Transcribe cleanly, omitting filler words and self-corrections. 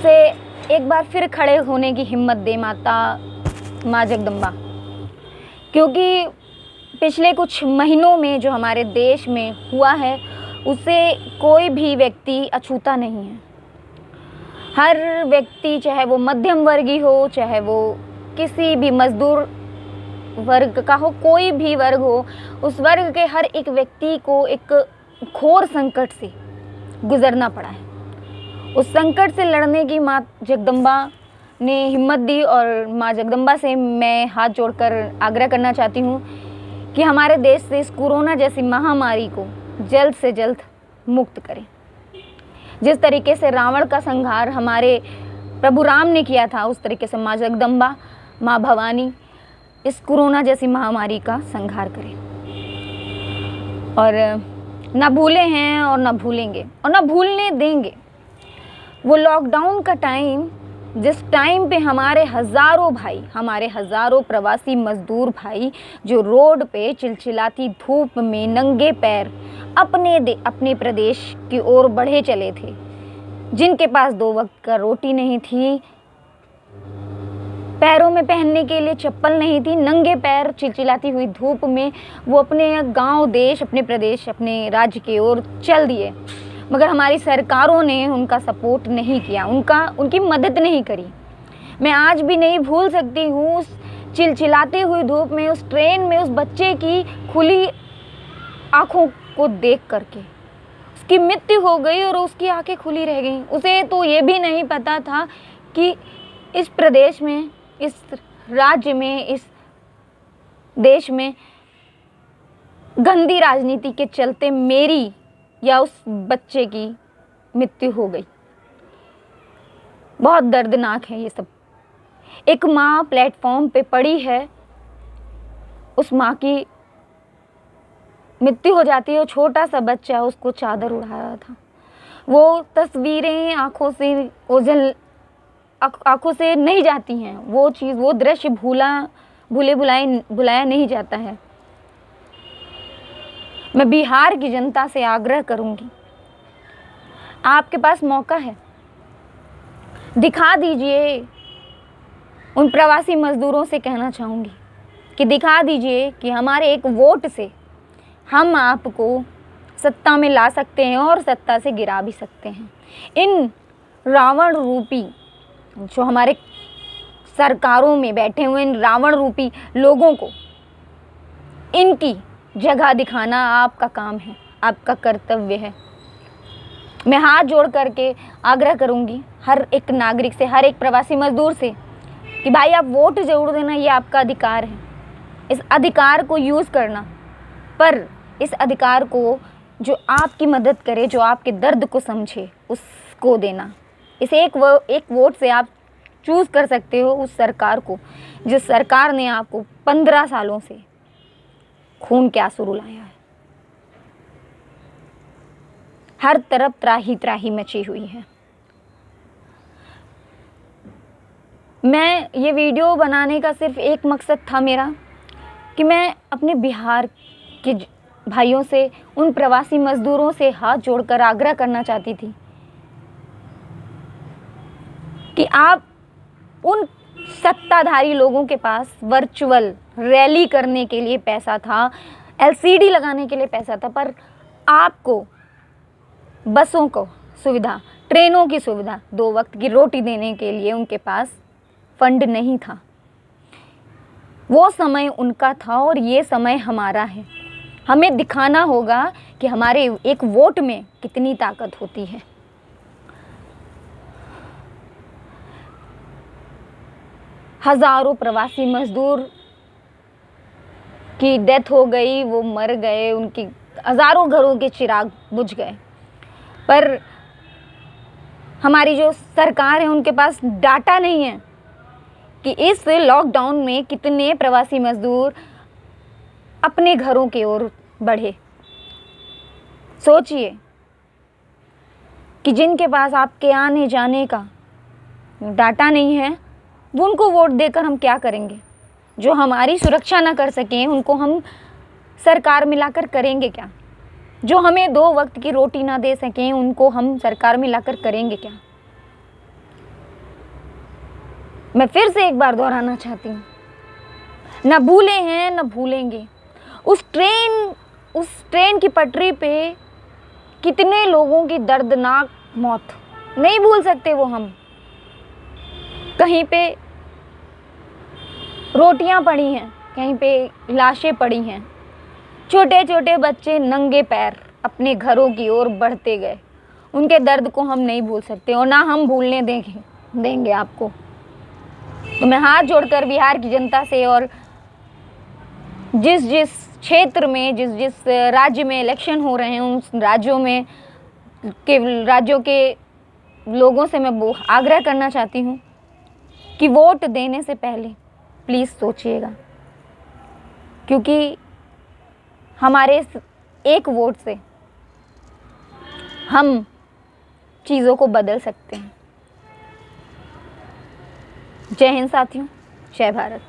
से एक बार फिर खड़े होने की हिम्मत दे माता माँ जगदम्बा, क्योंकि पिछले कुछ महीनों में जो हमारे देश में हुआ है उसे कोई भी व्यक्ति अछूता नहीं है। हर व्यक्ति, चाहे वो मध्यम वर्गीय हो, चाहे वो किसी भी मजदूर वर्ग का हो, कोई भी वर्ग हो, उस वर्ग के हर एक व्यक्ति को एक घोर संकट से गुजरना पड़ा है। उस संकट से लड़ने की माँ जगदम्बा ने हिम्मत दी और माँ जगदम्बा से मैं हाथ जोड़कर आग्रह करना चाहती हूँ कि हमारे देश से इस कोरोना जैसी महामारी को जल्द से जल्द मुक्त करें। जिस तरीके से रावण का संहार हमारे प्रभु राम ने किया था, उस तरीके से माँ जगदम्बा, माँ भवानी इस कोरोना जैसी महामारी का संहार करें। और ना भूले हैं और ना भूलेंगे और ना भूलने देंगे वो लॉकडाउन का टाइम, जिस टाइम पे हमारे हज़ारों भाई, हमारे हज़ारों प्रवासी मज़दूर भाई जो रोड पे चिलचिलाती धूप में नंगे पैर अपने प्रदेश की ओर बढ़े चले थे, जिनके पास 2 वक्त का रोटी नहीं थी, पैरों में पहनने के लिए चप्पल नहीं थी, नंगे पैर चिलचिलाती हुई धूप में वो अपने गांव, देश, अपने प्रदेश, अपने राज्य की ओर चल दिए। मगर हमारी सरकारों ने उनका सपोर्ट नहीं किया, उनकी मदद नहीं करी। मैं आज भी नहीं भूल सकती हूँ उस चिलचिलाते हुई धूप में, उस ट्रेन में, उस बच्चे की खुली आँखों को देख करके। उसकी मृत्यु हो गई और उसकी आंखें खुली रह गईं। उसे तो ये भी नहीं पता था कि इस प्रदेश में, इस राज्य में, इस देश में गंदी राजनीति के चलते मेरी या उस बच्चे की मृत्यु हो गई। बहुत दर्दनाक है ये सब। एक माँ प्लेटफॉर्म पे पड़ी है, उस माँ की मृत्यु हो जाती है, छोटा सा बच्चा उसको चादर उड़ा रहा था। वो तस्वीरें आंखों से नहीं जाती हैं। वो चीज़, वो दृश्य भुलाया नहीं जाता है। मैं बिहार की जनता से आग्रह करूंगी, आपके पास मौका है, दिखा दीजिए। उन प्रवासी मजदूरों से कहना चाहूँगी कि दिखा दीजिए कि हमारे एक वोट से हम आपको सत्ता में ला सकते हैं और सत्ता से गिरा भी सकते हैं। इन रावण रूपी, जो हमारे सरकारों में बैठे हुए इन रावण रूपी लोगों को, इनकी जगह दिखाना आपका काम है, आपका कर्तव्य है। मैं हाथ जोड़ करके आग्रह करूंगी हर एक नागरिक से, हर एक प्रवासी मजदूर से कि भाई आप वोट जरूर देना, ये आपका अधिकार है। इस अधिकार को यूज़ करना, पर इस अधिकार को जो आपकी मदद करे, जो आपके दर्द को समझे, उसको देना। इस एक वोट से आप चूज़ कर सकते हो उस सरकार को, जिस सरकार ने आपको 15 सालों से खून के आंसू रुलाया है। हर तरफ त्राही त्राही मची हुई है। मैं ये वीडियो बनाने का सिर्फ एक मकसद था मेरा कि मैं अपने बिहार के भाइयों से, उन प्रवासी मजदूरों से हाथ जोड़कर आग्रह करना चाहती थी कि आप, उन सत्ताधारी लोगों के पास वर्चुअल रैली करने के लिए पैसा था, एलसीडी लगाने के लिए पैसा था, पर आपको बसों को सुविधा, ट्रेनों की सुविधा, 2 वक्त की रोटी देने के लिए उनके पास फंड नहीं था। वो समय उनका था और ये समय हमारा है। हमें दिखाना होगा कि हमारे एक वोट में कितनी ताकत होती है। हज़ारों प्रवासी मजदूर की डेथ हो गई, वो मर गए, उनकी हज़ारों घरों के चिराग बुझ गए, पर हमारी जो सरकार है उनके पास डाटा नहीं है कि इस लॉकडाउन में कितने प्रवासी मजदूर अपने घरों की ओर बढ़े। सोचिए कि जिनके पास आपके आने जाने का डाटा नहीं है, वो उनको वोट देकर हम क्या करेंगे? जो हमारी सुरक्षा ना कर सकें, उनको हम सरकार में लाकर करेंगे क्या? जो हमें 2 वक्त की रोटी ना दे सकें, उनको हम सरकार में लाकर करेंगे क्या? मैं फिर से एक बार दोहराना चाहती हूँ, न भूले हैं न भूलेंगे। उस ट्रेन की पटरी पे कितने लोगों की दर्दनाक मौत, नहीं भूल सकते वो हम। कहीं पे रोटियां पड़ी हैं, कहीं पे लाशें पड़ी हैं, छोटे छोटे बच्चे नंगे पैर अपने घरों की ओर बढ़ते गए। उनके दर्द को हम नहीं भूल सकते और ना हम भूलने देंगे आपको। तो मैं हाथ जोड़कर बिहार की जनता से और जिस जिस क्षेत्र में, जिस जिस राज्य में इलेक्शन हो रहे हैं, उन राज्यों के लोगों से मैं वो आग्रह करना चाहती हूँ कि वोट देने से पहले प्लीज़ सोचिएगा, क्योंकि हमारे इस एक वोट से हम चीज़ों को बदल सकते हैं। जय हिंद साथियों, जय भारत।